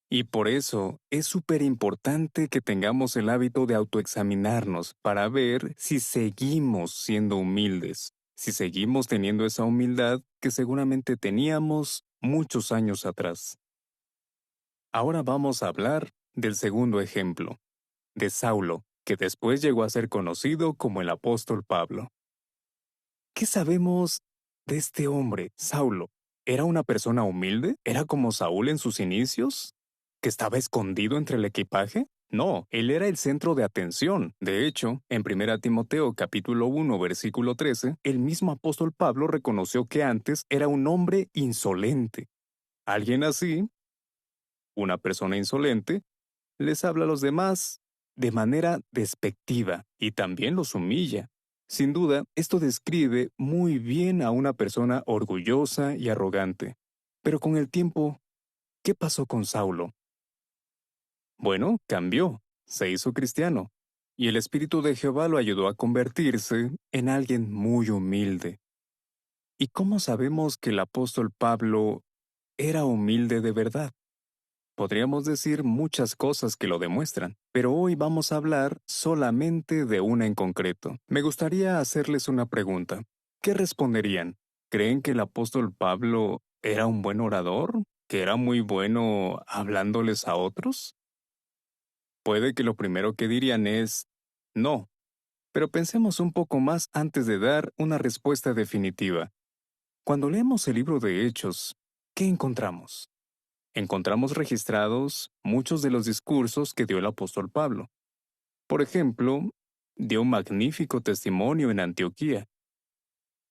Y por eso es súper importante que tengamos el hábito de autoexaminarnos para ver si seguimos siendo humildes, si seguimos teniendo esa humildad que seguramente teníamos muchos años atrás. Ahora vamos a hablar del segundo ejemplo, de Saulo, que después llegó a ser conocido como el apóstol Pablo. ¿Qué sabemos de este hombre, Saulo? ¿Era una persona humilde? ¿Era como Saúl en sus inicios? ¿Que estaba escondido entre el equipaje? No, él era el centro de atención. De hecho, en 1 Timoteo capítulo 1, versículo 13, el mismo apóstol Pablo reconoció que antes era un hombre insolente. Alguien así, una persona insolente, les habla a los demás de manera despectiva y también los humilla. Sin duda, esto describe muy bien a una persona orgullosa y arrogante. Pero con el tiempo, ¿qué pasó con Saulo? Bueno, cambió, se hizo cristiano, y el Espíritu de Jehová lo ayudó a convertirse en alguien muy humilde. ¿Y cómo sabemos que el apóstol Pablo era humilde de verdad? Podríamos decir muchas cosas que lo demuestran, pero hoy vamos a hablar solamente de una en concreto. Me gustaría hacerles una pregunta. ¿Qué responderían? ¿Creen que el apóstol Pablo era un buen orador? ¿Que era muy bueno hablándoles a otros? Puede que lo primero que dirían es no, pero pensemos un poco más antes de dar una respuesta definitiva. Cuando leemos el libro de Hechos, ¿qué encontramos? Encontramos registrados muchos de los discursos que dio el apóstol Pablo. Por ejemplo, dio un magnífico testimonio en Antioquía.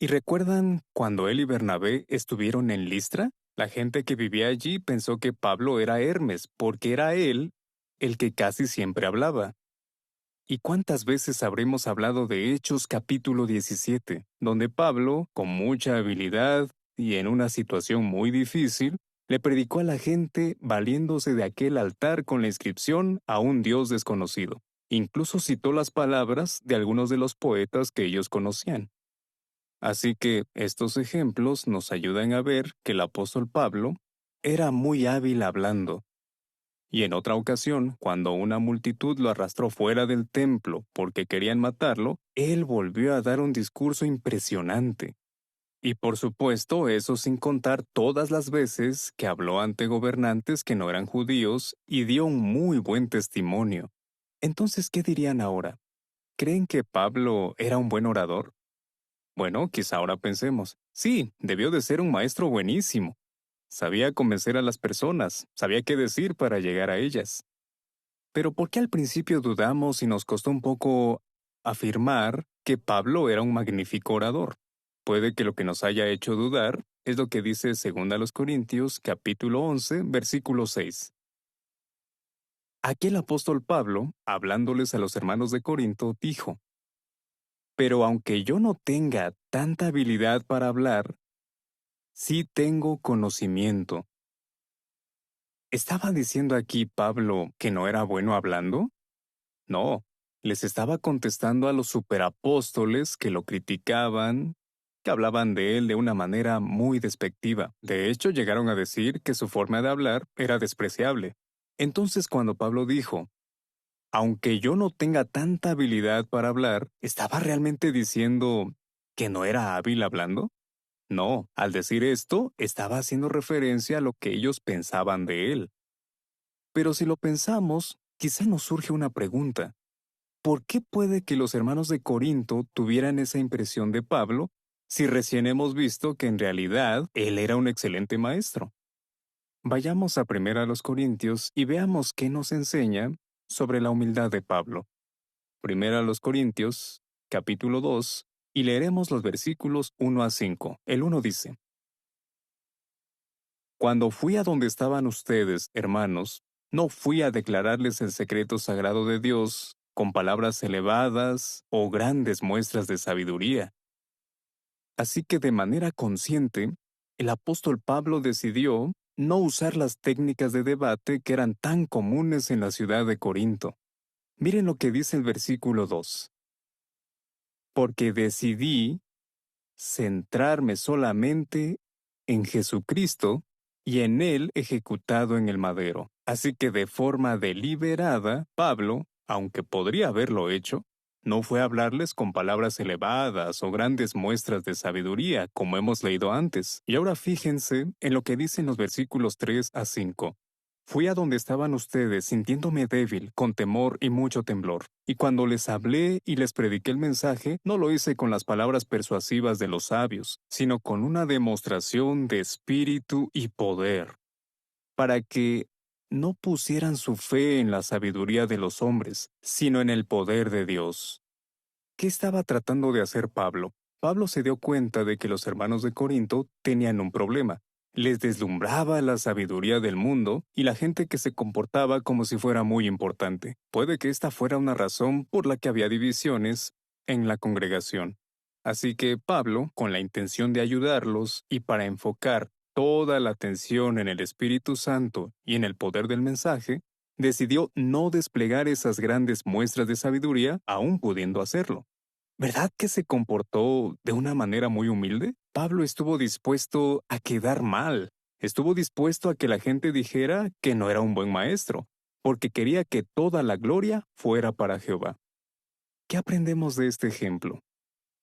¿Y recuerdan cuando él y Bernabé estuvieron en Listra? La gente que vivía allí pensó que Pablo era Hermes, porque era él el que casi siempre hablaba. ¿Y cuántas veces habremos hablado de Hechos capítulo 17, donde Pablo, con mucha habilidad y en una situación muy difícil, le predicó a la gente valiéndose de aquel altar con la inscripción a un Dios desconocido? Incluso citó las palabras de algunos de los poetas que ellos conocían. Así que estos ejemplos nos ayudan a ver que el apóstol Pablo era muy hábil hablando. Y en otra ocasión, cuando una multitud lo arrastró fuera del templo porque querían matarlo, él volvió a dar un discurso impresionante. Y por supuesto, eso sin contar todas las veces que habló ante gobernantes que no eran judíos y dio un muy buen testimonio. Entonces, ¿qué dirían ahora? ¿Creen que Pablo era un buen orador? Bueno, quizá ahora pensemos, sí, debió de ser un maestro buenísimo. Sabía convencer a las personas, sabía qué decir para llegar a ellas. Pero ¿por qué al principio dudamos y nos costó un poco afirmar que Pablo era un magnífico orador? Puede que lo que nos haya hecho dudar es lo que dice 2 Corintios capítulo 11, versículo 6. Aquí el apóstol Pablo, hablándoles a los hermanos de Corinto, dijo: pero aunque yo no tenga tanta habilidad para hablar, sí tengo conocimiento. ¿Estaba diciendo aquí Pablo que no era bueno hablando? No, les estaba contestando a los superapóstoles que lo criticaban, que hablaban de él de una manera muy despectiva. De hecho, llegaron a decir que su forma de hablar era despreciable. Entonces, cuando Pablo dijo, aunque yo no tenga tanta habilidad para hablar, ¿estaba realmente diciendo que no era hábil hablando? No, al decir esto, estaba haciendo referencia a lo que ellos pensaban de él. Pero si lo pensamos, quizá nos surge una pregunta. ¿Por qué puede que los hermanos de Corinto tuvieran esa impresión de Pablo si recién hemos visto que en realidad él era un excelente maestro? Vayamos a 1 Corintios y veamos qué nos enseña sobre la humildad de Pablo. 1 Corintios, capítulo 2, y leeremos los versículos 1 a 5. El 1 dice: Cuando fui a donde estaban ustedes, hermanos, no fui a declararles el secreto sagrado de Dios con palabras elevadas o grandes muestras de sabiduría. Así que de manera consciente, el apóstol Pablo decidió no usar las técnicas de debate que eran tan comunes en la ciudad de Corinto. Miren lo que dice el versículo 2. Porque decidí centrarme solamente en Jesucristo y en Él ejecutado en el madero. Así que de forma deliberada, Pablo, aunque podría haberlo hecho, no fue a hablarles con palabras elevadas o grandes muestras de sabiduría, como hemos leído antes. Y ahora fíjense en lo que dicen los versículos 3 a 5. Fui a donde estaban ustedes sintiéndome débil, con temor y mucho temblor. Y cuando les hablé y les prediqué el mensaje, no lo hice con las palabras persuasivas de los sabios, sino con una demostración de espíritu y poder, para que no pusieran su fe en la sabiduría de los hombres, sino en el poder de Dios. ¿Qué estaba tratando de hacer Pablo? Pablo se dio cuenta de que los hermanos de Corinto tenían un problema. Les deslumbraba la sabiduría del mundo y la gente que se comportaba como si fuera muy importante. Puede que esta fuera una razón por la que había divisiones en la congregación. Así que Pablo, con la intención de ayudarlos y para enfocar toda la atención en el Espíritu Santo y en el poder del mensaje, decidió no desplegar esas grandes muestras de sabiduría, aún pudiendo hacerlo. ¿Verdad que se comportó de una manera muy humilde? Pablo estuvo dispuesto a quedar mal. Estuvo dispuesto a que la gente dijera que no era un buen maestro, porque quería que toda la gloria fuera para Jehová. ¿Qué aprendemos de este ejemplo?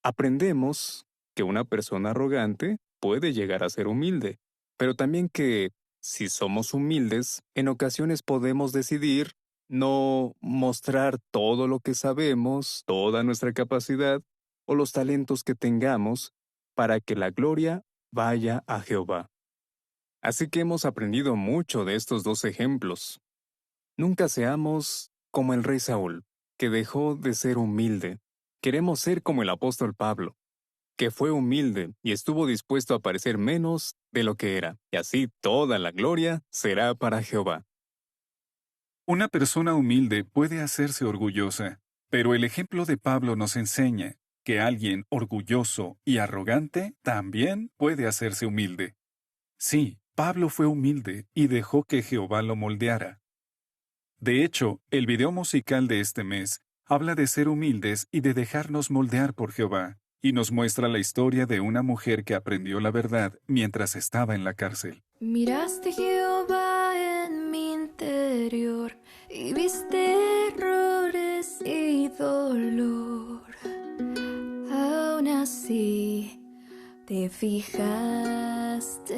Aprendemos que una persona arrogante puede llegar a ser humilde, pero también que, si somos humildes, en ocasiones podemos decidir no mostrar todo lo que sabemos, toda nuestra capacidad o los talentos que tengamos para que la gloria vaya a Jehová. Así que hemos aprendido mucho de estos dos ejemplos. Nunca seamos como el rey Saúl, que dejó de ser humilde. Queremos ser como el apóstol Pablo, que fue humilde y estuvo dispuesto a parecer menos de lo que era, y así toda la gloria será para Jehová. Una persona humilde puede hacerse orgullosa, pero el ejemplo de Pablo nos enseña que alguien orgulloso y arrogante también puede hacerse humilde. Sí, Pablo fue humilde y dejó que Jehová lo moldeara. De hecho, el video musical de este mes habla de ser humildes y de dejarnos moldear por Jehová, y nos muestra la historia de una mujer que aprendió la verdad mientras estaba en la cárcel. Miraste, Jehová, en mi interior y viste errores y dolor. Aún así, te fijaste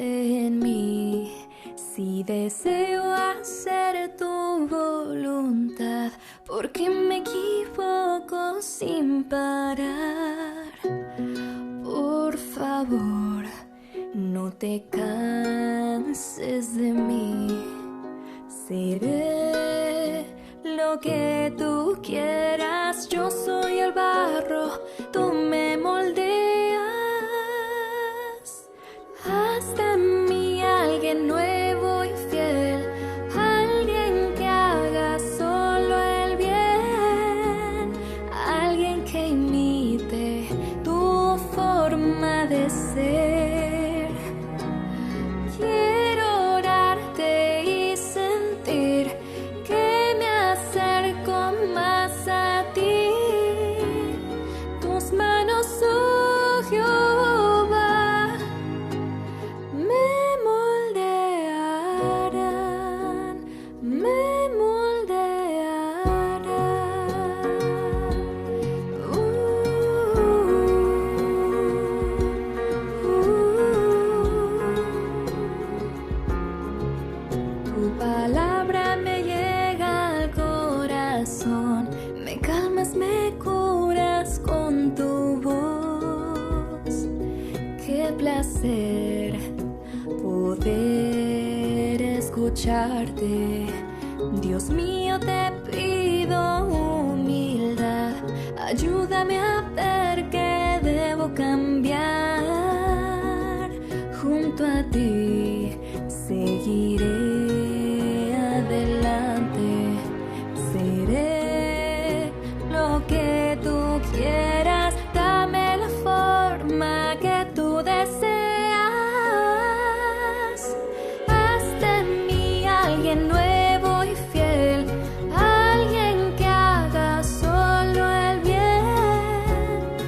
en mí. Si deseo hacer tu voluntad, porque me equivoco sin parar. Por favor, no te canses de mí. Seré lo que tú quieras. Yo soy el barro, tú me moldeas. Haz de mí alguien nuevo y fiel, alguien que haga solo el bien, alguien que imite tu forma de ser. Quiero orarte y sentir que me acerco más a ti. Tus manos, oh Jehová, me moldearán, me moldearán. Tu palabra me llega al corazón, me calmas, me curas con tu voz. Qué placer poder escucharte. Dios mío, te pido humildad. Ayúdame a ver que debo cambiar. Junto a ti seguiré adelante. Seré lo que tú quieras. Dame la forma que tú deseas. Haz de mí alguien nuevo y fiel, alguien que haga solo el bien,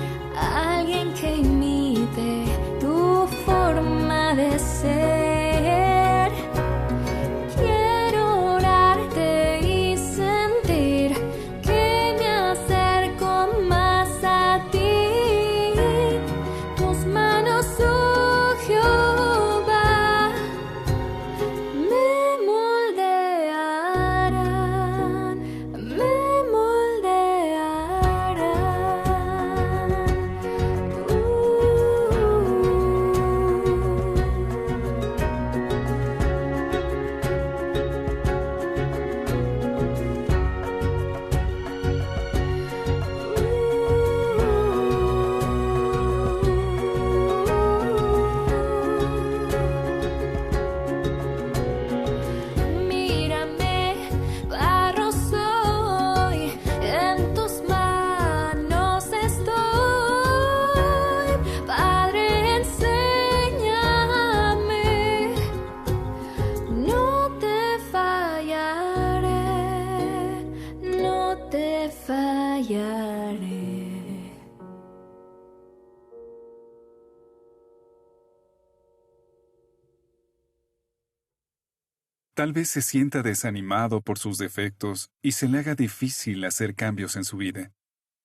Tal vez se sienta desanimado por sus defectos y se le haga difícil hacer cambios en su vida.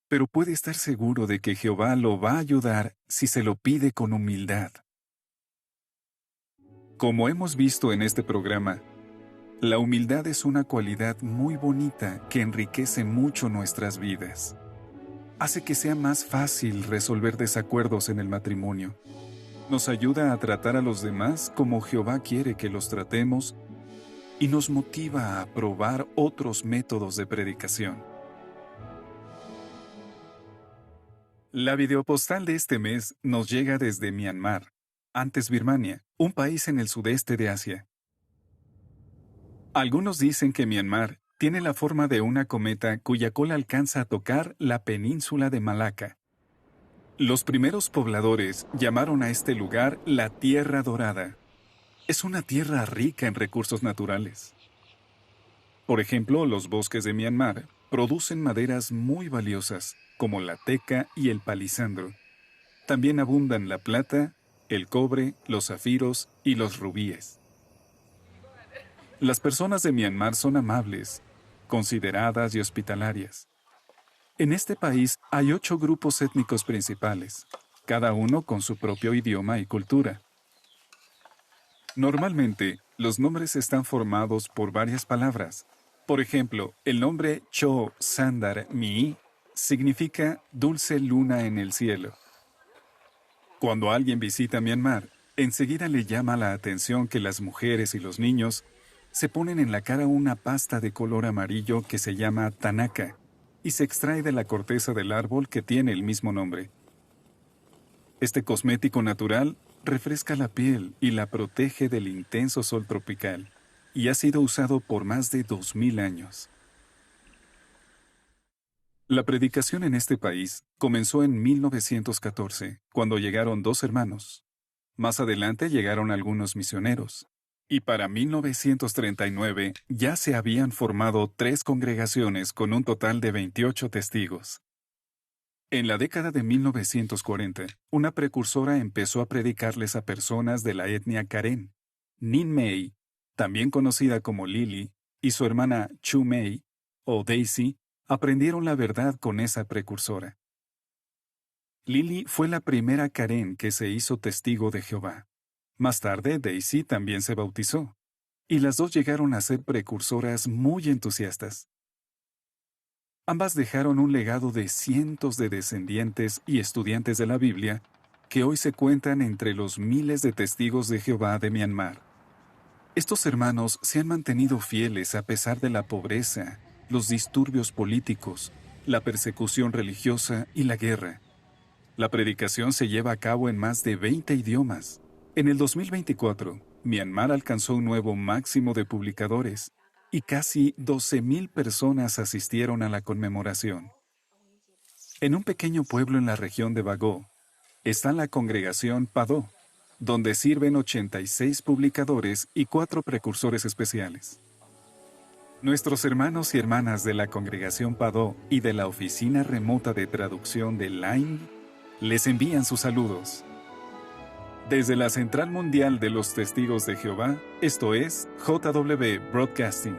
Pero puede estar seguro de que Jehová lo va a ayudar si se lo pide con humildad. Como hemos visto en este programa, la humildad es una cualidad muy bonita que enriquece mucho nuestras vidas. Hace que sea más fácil resolver desacuerdos en el matrimonio. Nos ayuda a tratar a los demás como Jehová quiere que los tratemos y nos motiva a probar otros métodos de predicación. La videopostal de este mes nos llega desde Myanmar, antes Birmania, un país en el sudeste de Asia. Algunos dicen que Myanmar tiene la forma de una cometa cuya cola alcanza a tocar la península de Malaca. Los primeros pobladores llamaron a este lugar la Tierra Dorada. Es una tierra rica en recursos naturales. Por ejemplo, los bosques de Myanmar producen maderas muy valiosas, como la teca y el palisandro. También abundan la plata, el cobre, los zafiros y los rubíes. Las personas de Myanmar son amables, consideradas y hospitalarias. En este país hay 8 grupos étnicos principales, cada uno con su propio idioma y cultura. Normalmente, los nombres están formados por varias palabras. Por ejemplo, el nombre Cho Sandar Mi significa dulce luna en el cielo. Cuando alguien visita Myanmar, enseguida le llama la atención que las mujeres y los niños se ponen en la cara una pasta de color amarillo que se llama tanaka y se extrae de la corteza del árbol que tiene el mismo nombre. Este cosmético natural refresca la piel y la protege del intenso sol tropical, y ha sido usado por más de 2000 años. La predicación en este país comenzó en 1914, cuando llegaron 2 hermanos. Más adelante llegaron algunos misioneros, y para 1939 ya se habían formado 3 congregaciones con un total de 28 testigos. En la década de 1940, una precursora empezó a predicarles a personas de la etnia Karen. Nin Mei, también conocida como Lily, y su hermana Chu Mei, o Daisy, aprendieron la verdad con esa precursora. Lily fue la primera Karen que se hizo testigo de Jehová. Más tarde, Daisy también se bautizó, y las 2 llegaron a ser precursoras muy entusiastas. Ambas dejaron un legado de cientos de descendientes y estudiantes de la Biblia que hoy se cuentan entre los miles de testigos de Jehová de Myanmar. Estos hermanos se han mantenido fieles a pesar de la pobreza, los disturbios políticos, la persecución religiosa y la guerra. La predicación se lleva a cabo en más de 20 idiomas. En el 2024, Myanmar alcanzó un nuevo máximo de publicadores y casi 12,000 personas asistieron a la conmemoración. En un pequeño pueblo en la región de Bago está la congregación Pado, donde sirven 86 publicadores y 4 precursores especiales. Nuestros hermanos y hermanas de la congregación Pado y de la oficina remota de traducción de Line les envían sus saludos. Desde la Central Mundial de los Testigos de Jehová, esto es JW Broadcasting.